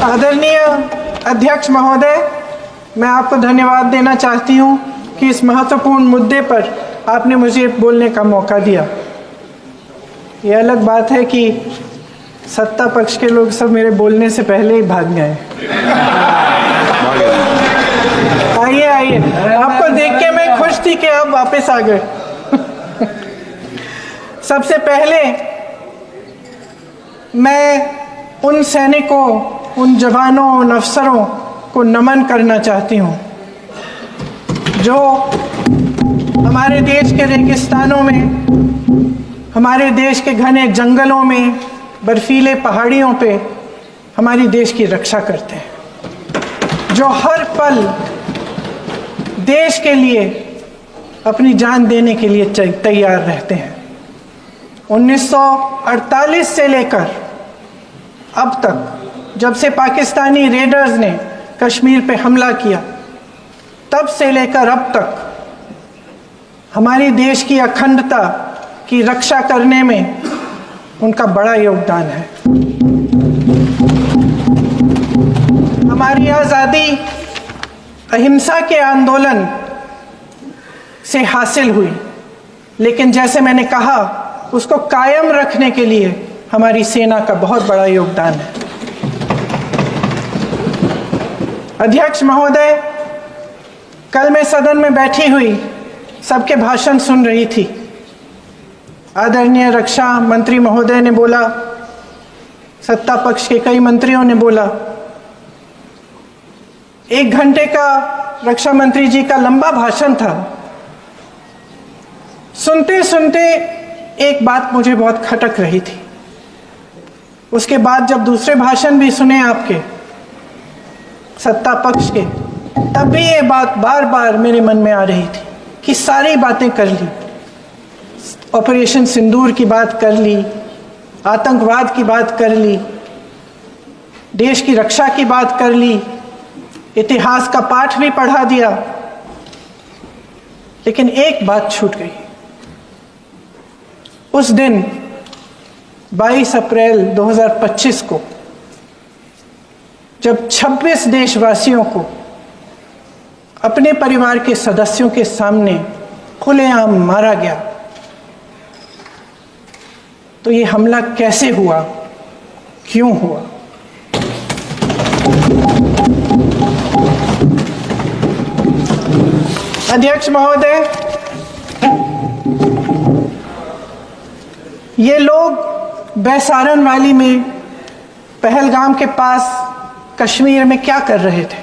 आदरणीय अध्यक्ष महोदय, मैं आपको धन्यवाद देना चाहती हूं कि इस महत्वपूर्ण मुद्दे पर आपने मुझे बोलने का मौका दिया। ये अलग बात है कि सत्ता पक्ष के लोग सब मेरे बोलने से पहले ही भाग गए। आइए आइए, आपको देख के मैं खुश थी कि आप वापस आ गए। सबसे पहले मैं उन सैनिकों, उन जवानों, उन अफसरों को नमन करना चाहती हूँ जो हमारे देश के रेगिस्तानों में, हमारे देश के घने जंगलों में, बर्फीले पहाड़ियों पे हमारी देश की रक्षा करते हैं, जो हर पल देश के लिए अपनी जान देने के लिए तैयार रहते हैं। 1948 से लेकर अब तक, जब से पाकिस्तानी रेडर्स ने कश्मीर पे हमला किया, तब से लेकर अब तक हमारी देश की अखंडता की रक्षा करने में उनका बड़ा योगदान है। हमारी आज़ादी अहिंसा के आंदोलन से हासिल हुई, लेकिन जैसे मैंने कहा, उसको कायम रखने के लिए हमारी सेना का बहुत बड़ा योगदान है। अध्यक्ष महोदय, कल मैं सदन में बैठी हुई सबके भाषण सुन रही थी। आदरणीय रक्षा मंत्री महोदय ने बोला, सत्ता पक्ष के कई मंत्रियों ने बोला। 1 घंटे का रक्षा मंत्री जी का लंबा भाषण था। सुनते सुनते एक बात मुझे बहुत खटक रही थी। उसके बाद जब दूसरे भाषण भी सुने आपके सत्ता पक्ष के, तब भी ये बात बार बार मेरे मन में आ रही थी कि सारी बातें कर ली, ऑपरेशन सिंदूर की बात कर ली, आतंकवाद की बात कर ली, देश की रक्षा की बात कर ली, इतिहास का पाठ भी पढ़ा दिया, लेकिन एक बात छूट गई। उस दिन 22 अप्रैल 2025 को जब 26 देशवासियों को अपने परिवार के सदस्यों के सामने खुलेआम मारा गया, तो ये हमला कैसे हुआ, क्यों हुआ? अध्यक्ष महोदय, ये लोग बैसारन वैली में, पहलगाम के पास कश्मीर में क्या कर रहे थे?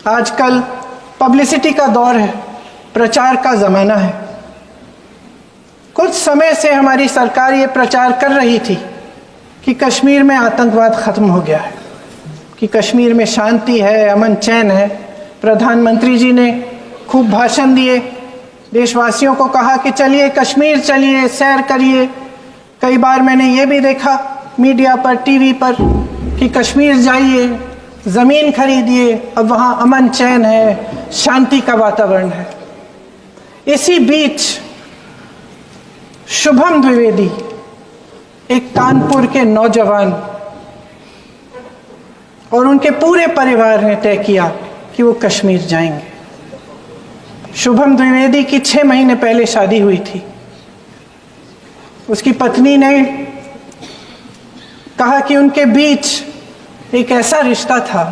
आजकल पब्लिसिटी का दौर है, प्रचार का ज़माना है। कुछ समय से हमारी सरकार ये प्रचार कर रही थी कि कश्मीर में आतंकवाद ख़त्म हो गया है, कि कश्मीर में शांति है, अमन चैन है। प्रधानमंत्री जी ने खूब भाषण दिए, देशवासियों को कहा कि चलिए कश्मीर चलिए, सैर करिए। कई बार मैंने ये भी देखा मीडिया पर, टीवी पर, कि कश्मीर जाइए, ज़मीन खरीदिए, अब वहाँ अमन चैन है, शांति का वातावरण है। इसी बीच शुभम द्विवेदी, एक कानपुर के नौजवान, और उनके पूरे परिवार ने तय किया कि वो कश्मीर जाएंगे। शुभम द्विवेदी की 6 महीने पहले शादी हुई थी। उसकी पत्नी ने कहा कि उनके बीच एक ऐसा रिश्ता था,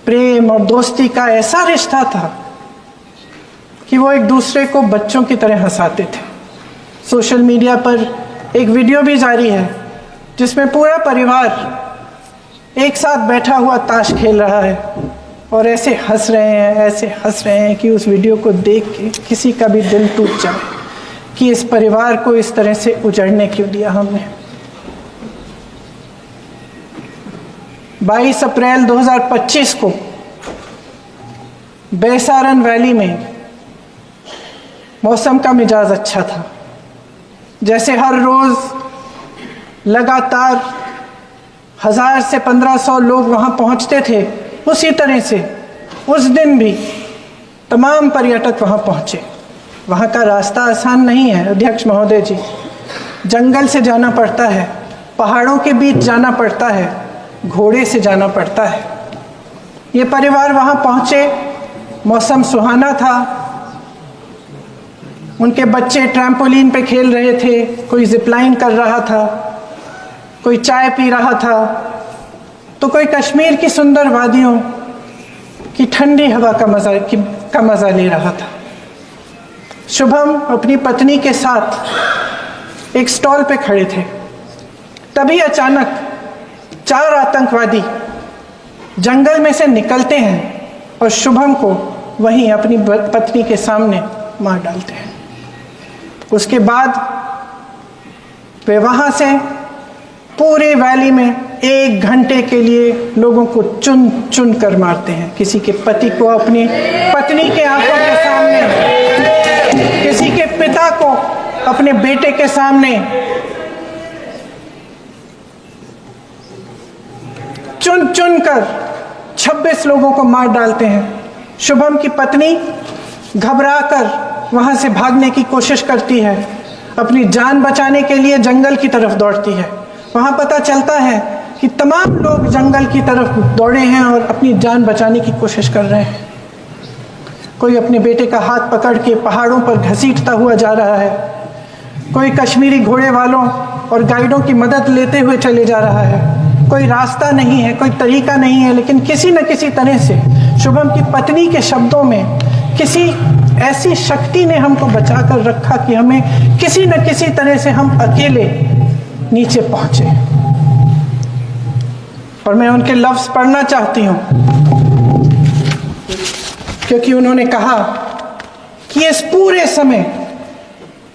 प्रेम और दोस्ती का ऐसा रिश्ता था कि वो एक दूसरे को बच्चों की तरह हंसाते थे। सोशल मीडिया पर एक वीडियो भी जारी है जिसमें पूरा परिवार एक साथ बैठा हुआ ताश खेल रहा है और ऐसे हंस रहे हैं, ऐसे हंस रहे हैं कि उस वीडियो को देख के किसी का भी दिल टूट जाए कि इस परिवार को इस तरह से उजड़ने क्यों दिया हमने। 22 अप्रैल 2025 को बैसारन वैली में मौसम का मिजाज अच्छा था। जैसे हर रोज़ लगातार 1000 से 1500 लोग वहाँ पहुँचते थे, उसी तरह से उस दिन भी तमाम पर्यटक वहाँ पहुँचे। वहाँ का रास्ता आसान नहीं है अध्यक्ष महोदय जी। जंगल से जाना पड़ता है, पहाड़ों के बीच जाना पड़ता है, घोड़े से जाना पड़ता है। ये परिवार वहाँ पहुँचे, मौसम सुहाना था, उनके बच्चे ट्रैम्पोलिन पे खेल रहे थे, कोई जिपलाइन कर रहा था, कोई चाय पी रहा था, तो कोई कश्मीर की सुंदर वादियों की ठंडी हवा का मज़ा ले रहा था। शुभम अपनी पत्नी के साथ एक स्टॉल पे खड़े थे। तभी अचानक 4 आतंकवादी जंगल में से निकलते हैं और शुभम को वहीं अपनी पत्नी के सामने मार डालते हैं। उसके बाद वे वहाँ से पूरे वैली में 1 घंटे के लिए लोगों को चुन चुन कर मारते हैं। किसी के पति को अपनी पत्नी के आंखों के सामने, किसी के पिता को अपने बेटे के सामने, चुन चुन कर 26 लोगों को मार डालते हैं। शुभम की पत्नी घबराकर वहां से भागने की कोशिश करती है, अपनी जान बचाने के लिए जंगल की तरफ दौड़ती है। वहां पता चलता है कि तमाम लोग जंगल की तरफ दौड़े हैं और अपनी जान बचाने की कोशिश कर रहे हैं। कोई अपने बेटे का हाथ पकड़ के पहाड़ों पर घसीटता हुआ जा रहा है, कोई कश्मीरी घोड़े वालों और गाइडों की मदद लेते हुए चले जा रहा है। कोई रास्ता नहीं है, कोई तरीका नहीं है, लेकिन किसी न किसी तरह से शुभम की पत्नी के शब्दों में किसी ऐसी शक्ति ने हमको बचा कर रखा कि हमें किसी न किसी तरह से हम अकेले नीचे पहुंचे। और मैं उनके लफ्ज पढ़ना चाहती हूं, क्योंकि उन्होंने कहा कि इस पूरे समय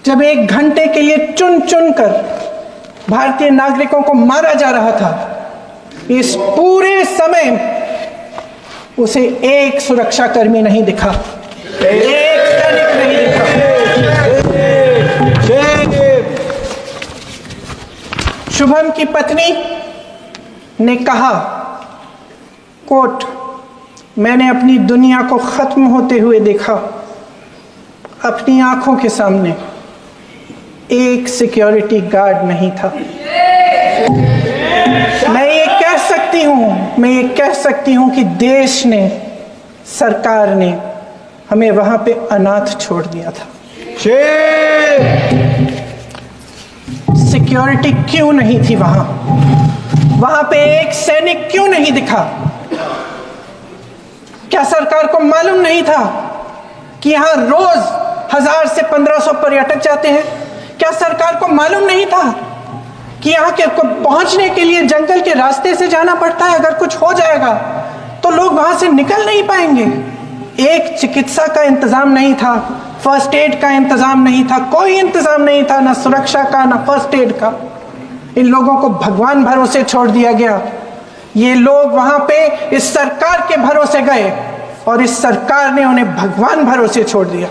जब 1 घंटे के लिए चुन चुन कर भारतीय नागरिकों को मारा जा रहा था, इस पूरे समय उसे एक सुरक्षाकर्मी नहीं दिखा, एक सैनिक नहीं दिखा। शुभम की पत्नी ने कहा, कोट, मैंने अपनी दुनिया को खत्म होते हुए देखा। अपनी आंखों के सामने एक सिक्योरिटी गार्ड नहीं था। मैं ये कह सकती हूं कि देश ने, सरकार ने हमें वहां पे अनाथ छोड़ दिया था। सिक्योरिटी क्यों नहीं थी वहां पे एक सैनिक क्यों नहीं दिखा? क्या सरकार को मालूम नहीं था कि यहां रोज 1000 से 1500 पर्यटक जाते हैं? क्या सरकार को मालूम नहीं था कि यहाँ के पहुंचने के लिए जंगल के रास्ते से जाना पड़ता है? अगर कुछ हो जाएगा तो लोग वहां से निकल नहीं पाएंगे। एक चिकित्सा का इंतजाम नहीं था, फर्स्ट एड का इंतजाम नहीं था, कोई इंतजाम नहीं था, ना सुरक्षा का ना फर्स्ट एड का। इन लोगों को भगवान भरोसे छोड़ दिया गया। ये लोग वहां पे इस सरकार के भरोसे गए और इस सरकार ने उन्हें भगवान भरोसे छोड़ दिया।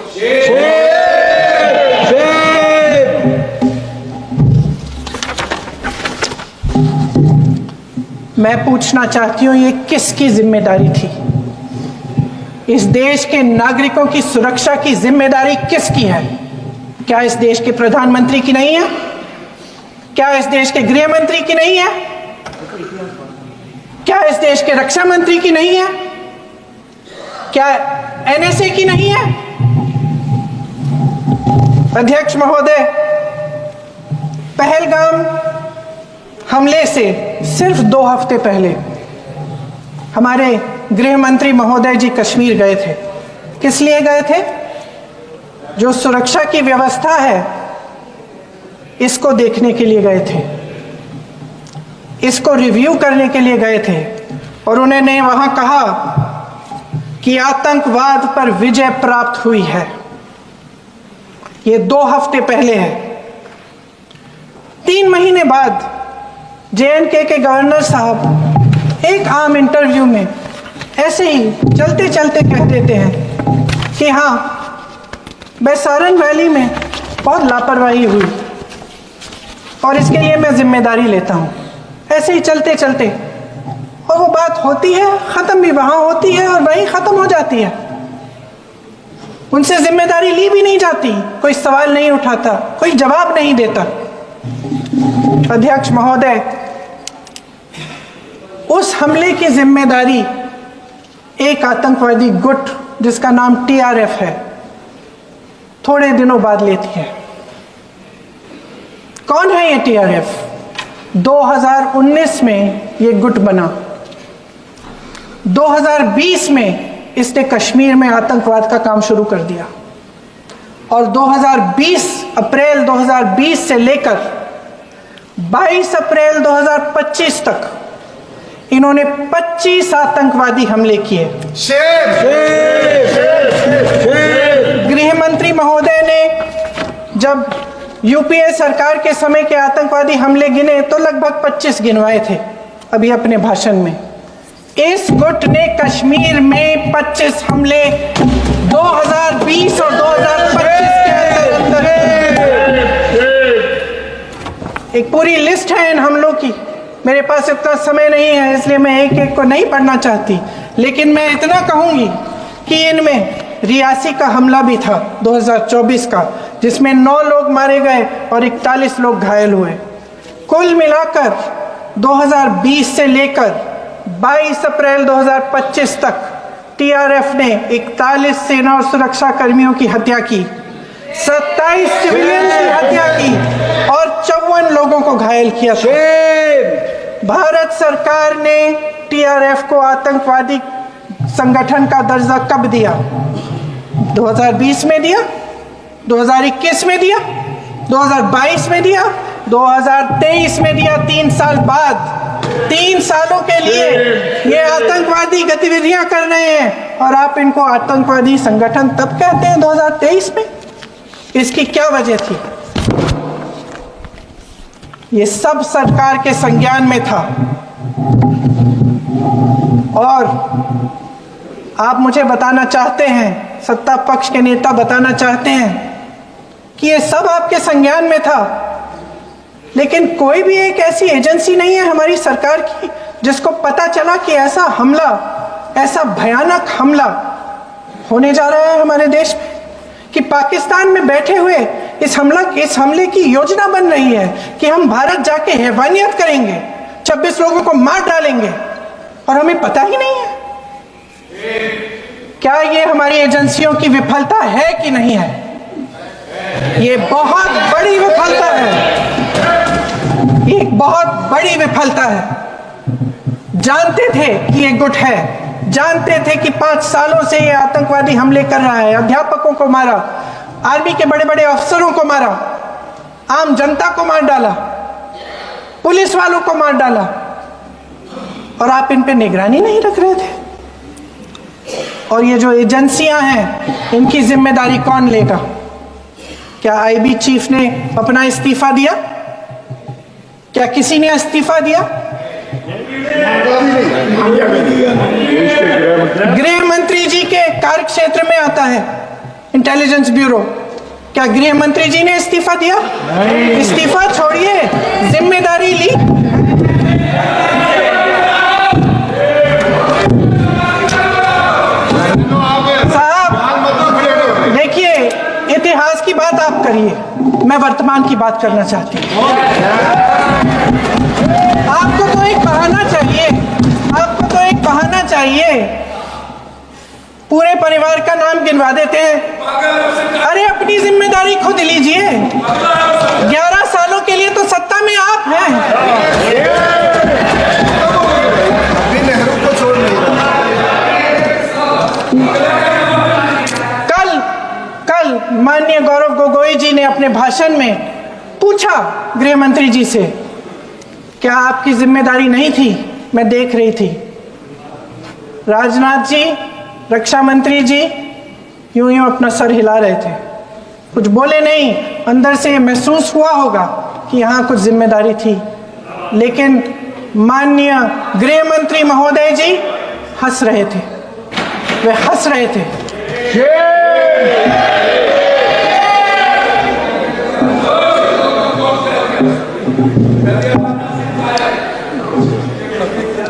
मैं पूछना चाहती हूं, ये किसकी जिम्मेदारी थी? इस देश के नागरिकों की सुरक्षा की जिम्मेदारी किसकी है? क्या इस देश के प्रधानमंत्री की नहीं है? क्या इस देश के गृह मंत्री की नहीं है? क्या इस देश के रक्षा मंत्री की नहीं है? क्या एनएसए की नहीं है? अध्यक्ष महोदय, पहलगाम हमले से सिर्फ 2 हफ्ते पहले हमारे गृह मंत्री महोदय जी कश्मीर गए थे। किस लिए गए थे? जो सुरक्षा की व्यवस्था है इसको देखने के लिए गए थे, इसको रिव्यू करने के लिए गए थे। और उन्होंने वहां कहा कि आतंकवाद पर विजय प्राप्त हुई है। ये 2 हफ्ते पहले है। 3 महीने बाद जेएनके के गवर्नर साहब एक आम इंटरव्यू में ऐसे ही चलते चलते कह देते हैं कि हाँ, बैसारन वैली में बहुत लापरवाही हुई और इसके लिए मैं जिम्मेदारी लेता हूँ। ऐसे ही चलते चलते, और वो बात होती है, ख़त्म भी वहाँ होती है और वहीं ख़त्म हो जाती है। उनसे जिम्मेदारी ली भी नहीं जाती, कोई सवाल नहीं उठाता, कोई जवाब नहीं देता। अध्यक्ष महोदय, उस हमले की जिम्मेदारी एक आतंकवादी गुट जिसका नाम TRF है थोड़े दिनों बाद लेती है। कौन है ये TRF? 2019 में ये गुट बना। 2020 में इसने कश्मीर में आतंकवाद का काम शुरू कर दिया और 2020 अप्रैल 2020 से लेकर 22 अप्रैल 2025 तक इन्होंने 25 आतंकवादी हमले किए। गृह मंत्री महोदय ने जब यूपीए सरकार के समय के आतंकवादी हमले गिने तो लगभग 25 गिनवाए थे अभी अपने भाषण में। इस गुट ने कश्मीर में 25 हमले 2020 और 2025 के अंदर एक पूरी लिस्ट है इन हमलों की। मेरे पास इतना समय नहीं है इसलिए मैं एक एक को नहीं पढ़ना चाहती, लेकिन मैं इतना कहूंगी कि इनमें रियासी का हमला भी था 2024 का, जिसमें 9 लोग मारे गए और 41 लोग घायल हुए। कुल मिलाकर 2020 से लेकर 22 अप्रैल 2025 तक TRF ने 41 सेना और सुरक्षा कर्मियों की हत्या की, 27 सिविलियन की हत्या की और 54 लोगों को घायल किया था। भारत सरकार ने TRF को आतंकवादी संगठन का दर्जा कब दिया? 2020 में दिया, 2021 में दिया, 2022 में दिया, 2023 में दिया। 3 साल बाद, 3 सालों के लिए ये आतंकवादी गतिविधियां कर रहे हैं और आप इनको आतंकवादी संगठन तब कहते हैं 2023 में? इसकी क्या वजह थी? ये सब सरकार के संज्ञान में था और आप मुझे बताना चाहते हैं, सत्ता पक्ष के नेता बताना चाहते हैं कि ये सब आपके संज्ञान में था, लेकिन कोई भी एक ऐसी एजेंसी नहीं है हमारी सरकार की जिसको पता चला कि ऐसा हमला, ऐसा भयानक हमला होने जा रहा है हमारे देश में, कि पाकिस्तान में बैठे हुए इस हमले की योजना बन रही है कि हम भारत जाके हैवानियत करेंगे, 26 लोगों को मार डालेंगे और हमें पता ही नहीं है। क्या ये हमारी एजेंसियों की विफलता है कि नहीं है? ये बहुत बड़ी विफलता है, ये एक बहुत बड़ी विफलता है। जानते थे कि ये गुट है, जानते थे कि 5 सालों से ये आतंकवादी हमले कर रहा है, अध्यापकों को मारा, आर्मी के बड़े बड़े अफसरों को मारा, आम जनता को मार डाला, पुलिस वालों को मार डाला, और आप इन पे निगरानी नहीं रख रहे थे। और ये जो एजेंसियां हैं इनकी जिम्मेदारी कौन लेगा? क्या IB चीफ ने अपना इस्तीफा दिया? क्या किसी ने इस्तीफा दिया? गृह मंत्री जी के कार्य क्षेत्र में आता है इंटेलिजेंस ब्यूरो। क्या गृह मंत्री जी ने इस्तीफा दिया? इस्तीफा छोड़िए, जिम्मेदारी ली। साहब देखिए, इतिहास की बात आप करिए, मैं वर्तमान की बात करना चाहती हूँ। आपको तो एक बहाना चाहिए, आपको तो एक बहाना चाहिए। पूरे परिवार का नाम गिनवा देते हैं। अरे अपनी जिम्मेदारी खुद लीजिए। 11 सालों के लिए तो सत्ता में आप हैं। नेहरू को छोड़ नहीं कल माननीय गौरव गोगोई जी ने अपने भाषण में पूछा गृह मंत्री जी से, क्या आपकी जिम्मेदारी नहीं थी? मैं देख रही थी। राजनाथ जी, रक्षा मंत्री जी यूं यूं अपना सर हिला रहे थे, कुछ बोले नहीं। अंदर से महसूस हुआ होगा कि यहाँ कुछ जिम्मेदारी थी, लेकिन माननीय गृह मंत्री महोदय जी हंस रहे थे, वे हंस रहे थे।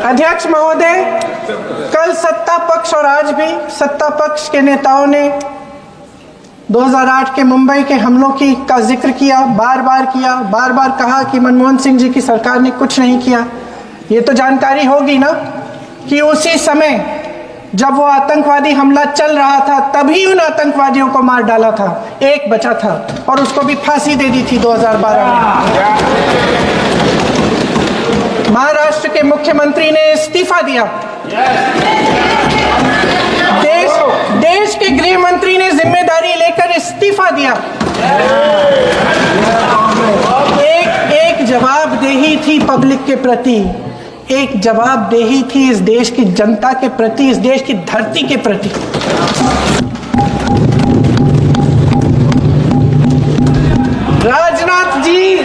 अध्यक्ष महोदय, कल सत्ता पक्ष और आज भी सत्ता पक्ष के नेताओं ने 2008 के मुंबई के हमलों का जिक्र किया, बार बार कहा कि मनमोहन सिंह जी की सरकार ने कुछ नहीं किया। ये तो जानकारी होगी ना कि उसी समय जब वो आतंकवादी हमला चल रहा था तभी उन आतंकवादियों को मार डाला था, एक बचा था और उसको भी फांसी दे दी थी 2012 में। महाराष्ट्र के मुख्यमंत्री ने इस्तीफा दिया। देश के गृह मंत्री ने जिम्मेदारी लेकर इस्तीफा दिया। एक जवाबदेही थी पब्लिक के प्रति, एक जवाबदेही थी इस देश की जनता के प्रति, इस देश की धरती के प्रति। राजनाथ जी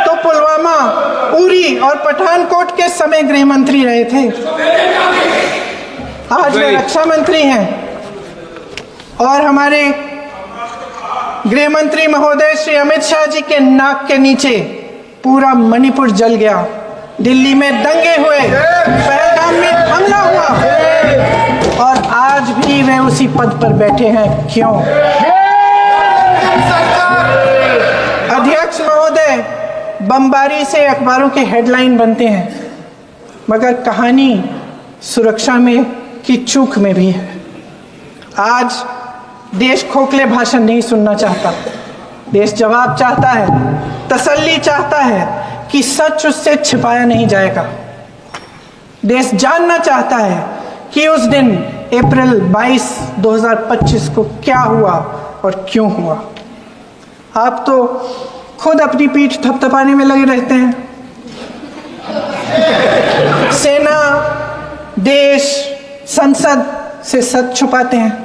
तो पुलवामा, उरी और पठानकोट के समय गृह मंत्री रहे थे। आज वे रक्षा मंत्री हैं और हमारे गृह मंत्री महोदय श्री अमित शाह जी के नाक के नीचे पूरा मणिपुर जल गया, दिल्ली में दंगे हुए, पहलगाम में हमला हुआ और आज भी वे उसी पद पर बैठे हैं। क्यों? अध्यक्ष महोदय, बमबारी से अखबारों के हेडलाइन बनते हैं, मगर कहानी सुरक्षा में की चूक में भी है। आज देश खोखले भाषण नहीं सुनना चाहता, देश जवाब चाहता है, तसल्ली चाहता है कि सच उससे छिपाया नहीं जाएगा। देश जानना चाहता है कि उस दिन अप्रैल 22, 2025 को क्या हुआ और क्यों हुआ। आप तो खुद अपनी पीठ थपथपाने में लगे रहते हैं। सेना, देश, संसद से सच छुपाते हैं।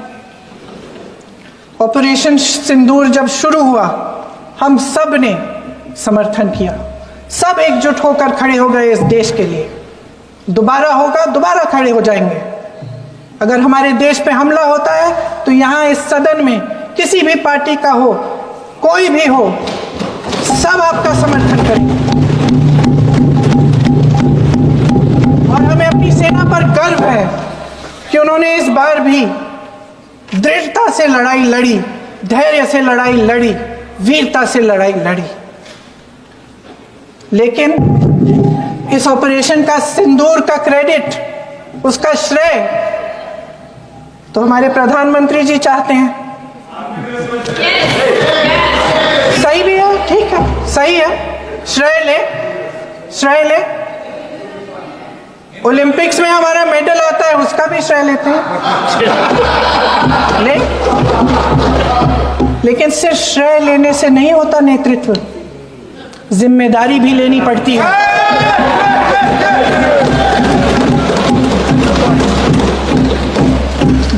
ऑपरेशन सिंदूर जब शुरू हुआ, हम सब ने समर्थन किया, सब एकजुट होकर खड़े हो गए इस देश के लिए। दोबारा होगा, दोबारा खड़े हो जाएंगे। अगर हमारे देश पे हमला होता है तो यहाँ इस सदन में किसी भी पार्टी का हो, कोई भी हो, सब आपका समर्थन करेंगे। और हमें अपनी सेना पर गर्व है कि उन्होंने इस बार भी दृढ़ता से लड़ाई लड़ी, धैर्य से लड़ाई लड़ी, वीरता से लड़ाई लड़ी। लेकिन इस ऑपरेशन का सिंदूर का क्रेडिट, उसका श्रेय तो हमारे प्रधानमंत्री जी चाहते हैं। सही भी है, ठीक है, सही है, श्रेय ले। ओलंपिक्स में हमारा मेडल आता है, उसका भी श्रेय लेते हैं, लेकिन सिर्फ श्रेय लेने से नहीं होता नेतृत्व, जिम्मेदारी भी लेनी पड़ती है।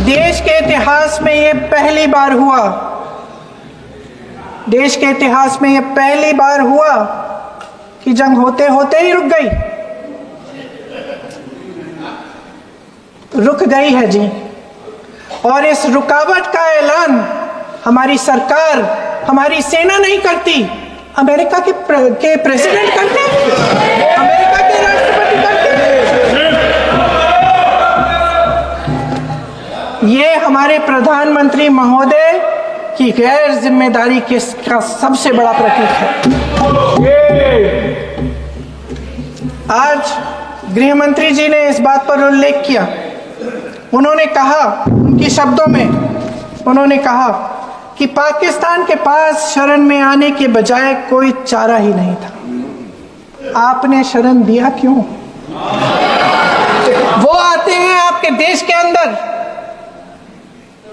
देश के इतिहास में ये पहली बार हुआ, देश के इतिहास में यह पहली बार हुआ कि जंग होते होते ही रुक गई है जी। और इस रुकावट का ऐलान हमारी सरकार, हमारी सेना नहीं करती, अमेरिका के प्रेसिडेंट करते हैं, अमेरिका के राष्ट्रपति करते हैं। ये हमारे प्रधानमंत्री महोदय की गैर जिम्मेदारी का सबसे बड़ा प्रतीक है। आज गृह मंत्री जी ने इस बात पर उल्लेख किया। उन्होंने कहा, उनके शब्दों में उन्होंने कहा कि पाकिस्तान के पास शरण में आने के बजाय कोई चारा ही नहीं था। आपने शरण दिया क्यों? वो आते हैं आपके देश के अंदर,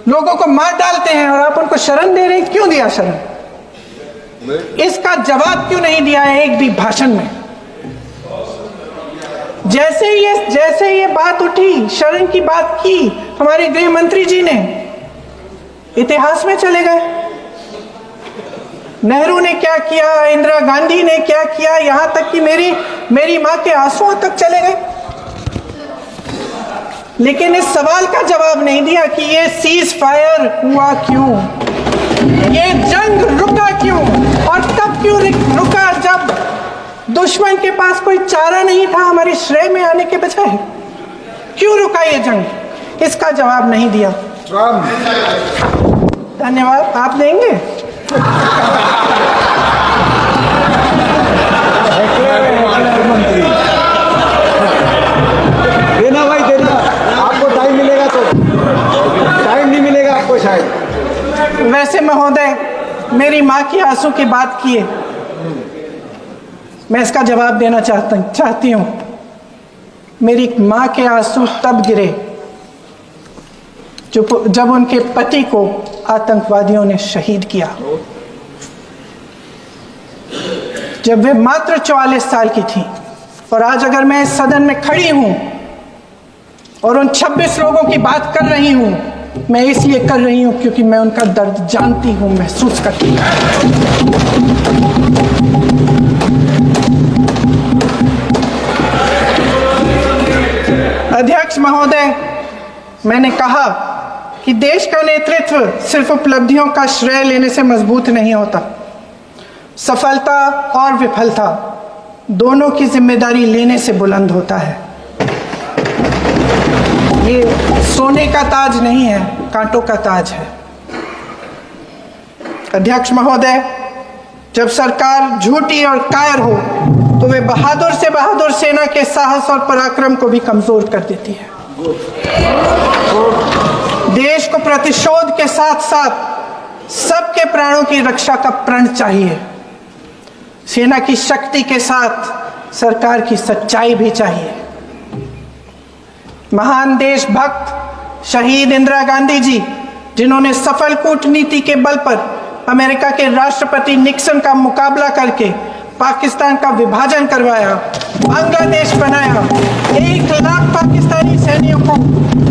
लोगों को मार डालते हैं और आप उनको शरण दे रहे हैं। क्यों दिया शरण? इसका जवाब क्यों नहीं दिया है एक भी भाषण में? जैसे ये बात उठी, शरण की बात की, हमारे गृह मंत्री जी ने इतिहास में चले गए। नेहरू ने क्या किया, इंदिरा गांधी ने क्या किया, यहां तक कि मेरी मां के आंसुओं तक चले गए। लेकिन इस सवाल का जवाब नहीं दिया कि ये सीज फायर हुआ क्यों, ये जंग रुका क्यों, और तब क्यों रुका जब दुश्मन के पास कोई चारा नहीं था हमारे श्रेय में आने के बजाय? क्यों रुका ये जंग? इसका जवाब नहीं दिया। धन्यवाद। आप देंगे? देना भाई देना, आपको टाइम मिलेगा तो। टाइम नहीं मिलेगा आपको शायद। वैसे महोदय, मेरी माँ की आंसू की बात किए, मैं इसका जवाब देना चाहती हूँ। मेरी माँ के आंसू तब गिरे जब उनके पति को आतंकवादियों ने शहीद किया, जब वे मात्र 44 साल की थी। और आज अगर मैं इस सदन में खड़ी हूं और उन 26 लोगों की बात कर रही हूं, मैं इसलिए कर रही हूं क्योंकि मैं उनका दर्द जानती हूं, महसूस करती हूं। अध्यक्ष महोदय, मैंने कहा कि देश का नेतृत्व सिर्फ उपलब्धियों का श्रेय लेने से मजबूत नहीं होता। सफलता और विफलता दोनों की जिम्मेदारी लेने से बुलंद होता है। ये सोने का ताज नहीं है, कांटों का ताज है। अध्यक्ष महोदय, जब सरकार झूठी और कायर हो तो वे बहादुर से बहादुर सेना के साहस और पराक्रम को भी कमजोर कर देती है। देश को प्रतिशोध के साथ साथ सबके प्राणों की रक्षा का प्रण चाहिए। सेना की शक्ति के साथ सरकार की सच्चाई भी चाहिए। महान देशभक्त शहीद इंदिरा गांधी जी, जिन्होंने सफल कूटनीति के बल पर अमेरिका के राष्ट्रपति निक्सन का मुकाबला करके पाकिस्तान का विभाजन करवाया, बांग्लादेश बनाया, 1 लाख पाकिस्तानी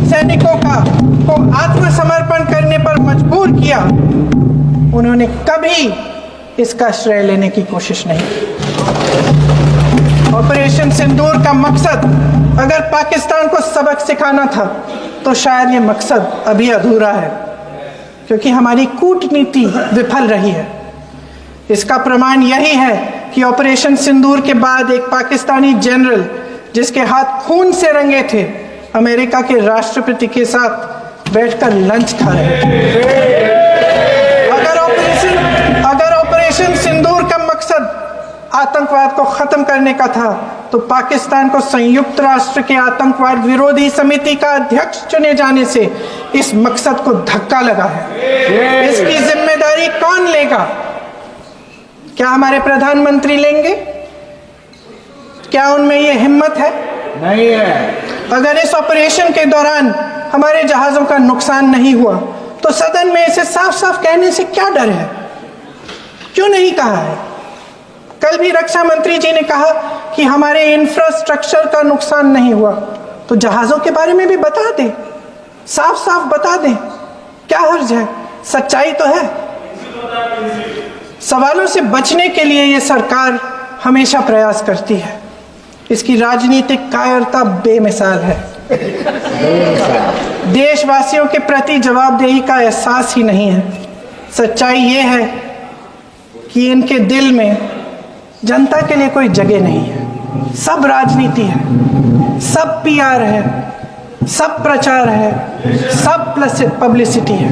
सैनिकों को आत्मसमर्पण करने पर मजबूर किया, उन्होंने कभी इसका श्रेय लेने की कोशिश नहीं की। ऑपरेशन सिंदूर का मकसद अगर पाकिस्तान को सबक सिखाना था तो शायद ये मकसद अभी अधूरा है, क्योंकि हमारी कूटनीति विफल रही है। इसका प्रमाण यही है कि ऑपरेशन सिंदूर के बाद एक पाकिस्तानी जनरल, जिसके हाथ खून से रंगे थे, अमेरिका के राष्ट्रपति के साथ बैठकर लंच खा रहे थे। अगर ऑपरेशन सिंदूर का मकसद आतंकवाद को खत्म करने का था तो पाकिस्तान को संयुक्त राष्ट्र के आतंकवाद विरोधी समिति का अध्यक्ष चुने जाने से इस मकसद को धक्का लगा है। इसकी जिम्मेदारी कौन लेगा? क्या हमारे प्रधानमंत्री लेंगे? क्या उनमें यह हिम्मत है? नहीं है। अगर इस ऑपरेशन के दौरान हमारे जहाजों का नुकसान नहीं हुआ तो सदन में इसे साफ साफ कहने से क्या डर है? क्यों नहीं कहा है? कल भी रक्षा मंत्री जी ने कहा कि हमारे इंफ्रास्ट्रक्चर का नुकसान नहीं हुआ, तो जहाजों के बारे में भी बता दें, साफ साफ बता दें, क्या हर्ज है? सच्चाई तो है। सवालों से बचने के लिए ये सरकार हमेशा प्रयास करती है। इसकी राजनीतिक कायरता बेमिसाल है। देशवासियों के प्रति जवाबदेही का एहसास ही नहीं है। सच्चाई ये है कि इनके दिल में जनता के लिए कोई जगह नहीं है। सब राजनीति है, सब पीआर है, सब प्रचार है, सब पब्लिसिटी है।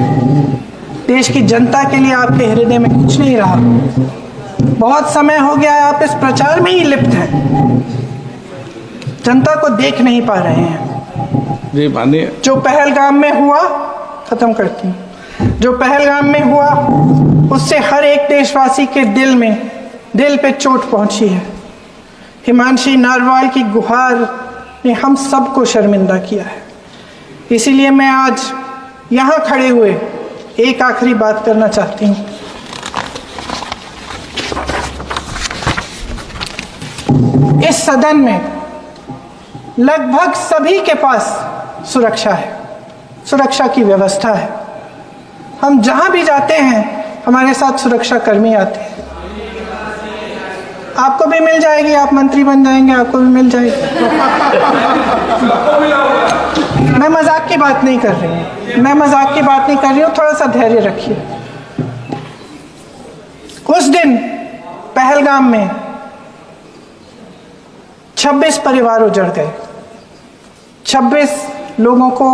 देश की जनता के लिए आपके हृदय में कुछ नहीं रहा। बहुत समय हो गया है आप इस प्रचार में ही लिप्त हैं, जनता को देख नहीं पा रहे हैं। जी मानिए। जो पहलगाम में हुआ, खत्म करती हूँ, जो पहलगाम में हुआ उससे हर एक देशवासी के दिल पे चोट पहुंची है। हिमांशी नारवाल की गुहार ने हम सबको शर्मिंदा किया है। इसीलिए मैं आज यहाँ खड़े हुए एक आखिरी बात करना चाहती हूँ। इस सदन में लगभग सभी के पास सुरक्षा है, सुरक्षा की व्यवस्था है। हम जहां भी जाते हैं हमारे साथ सुरक्षा कर्मी आते हैं। आपको भी मिल जाएगी, आप मंत्री बन जाएंगे, आपको भी मिल जाएगी। मैं मजाक की बात नहीं कर रही हूँ, थोड़ा सा धैर्य रखिए। उस दिन पहलगाम में 26 परिवार उजड़ गए। 26 लोगों को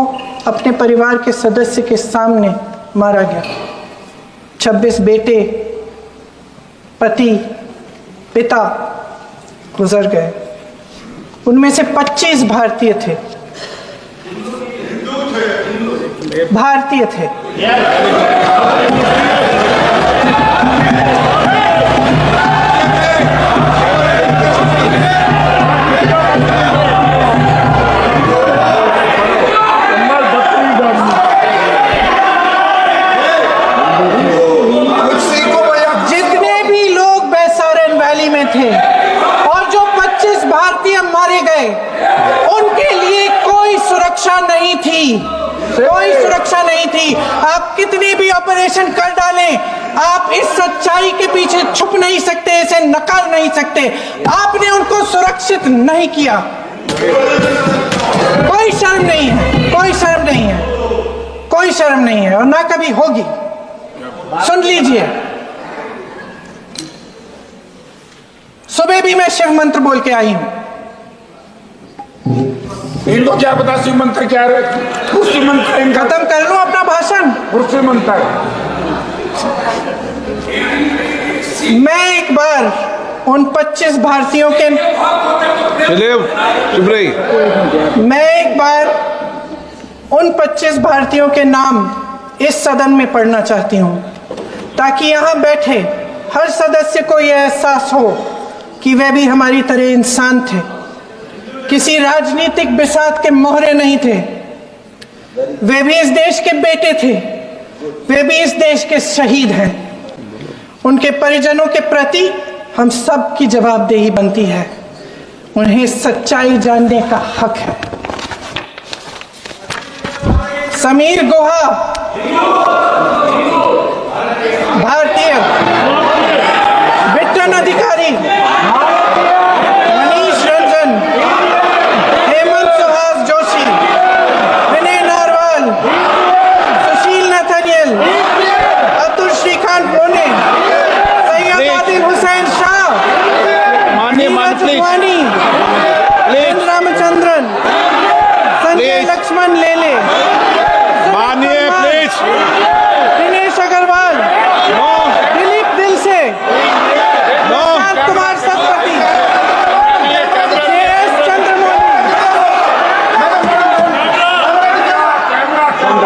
अपने परिवार के सदस्य के सामने मारा गया। 26 बेटे, पति, पिता गुजर गए। उनमें से 25 भारतीय थे। भारतीय थे। जितने भी लोग बैसारन वैली में थे और जो 25 भारतीय मारे गए, उनके लिए कोई सुरक्षा नहीं थी। कोई सुरक्षा नहीं थी। आप कितने भी ऑपरेशन कर डालें, आप इस सच्चाई के पीछे छुप नहीं सकते, इसे नकार नहीं सकते। आपने उनको सुरक्षित नहीं किया। कोई शर्म नहीं है, कोई शर्म नहीं है, कोई शर्म नहीं है और ना कभी होगी। सुन लीजिए, सुबह भी मैं शिव मंत्र बोल के आई हूं। इनको क्या पता शिव मंत्र क्या है? शिव मंत्र इनका खत्म कर लो अपना भाषण। शिव मंत्र है। मैं एक बार उन 25 भारतीयों के मैं एक बार उन 25 भारतीयों के नाम इस सदन में पढ़ना चाहती हूं, ताकि यहां बैठे हर सदस्य को यह एहसास हो कि वे भी हमारी तरह इंसान थे। किसी राजनीतिक बिसात के मोहरे नहीं थे। वे भी इस देश के बेटे थे। वे भी इस देश के शहीद हैं। उनके परिजनों के प्रति हम सब की जवाबदेही बनती है। उन्हें सच्चाई जानने का हक है। समीर गुहा भारतीय, बिट्टन अधिकारी, मनीष रंजन, हेमंत सुहास जोशी, विनय नारवाल, सुशील नथनियल, अतुल श्रीकांत पुणे, सैयद आदिल हुसैन शाह, नीरज वानी, एन रामचंद्रन, संजय लक्ष्मण लेले, मानिए प्लीज। दिनेश अग्रवाल, दिलीप दिल से, प्रशांत कुमार सतपति, JS चंद्रमौली,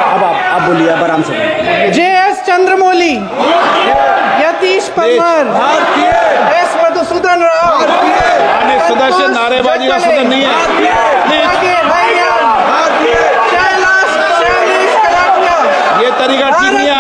अब आप बोलिए, अब आराम से। JS चंद्रमौली, यतीश परमार, S मधुसूदन राव, सदस्य नारेबाजी का सदन नहीं है। कैलाश कलाटिया, ये तरीका ठीक नहीं है।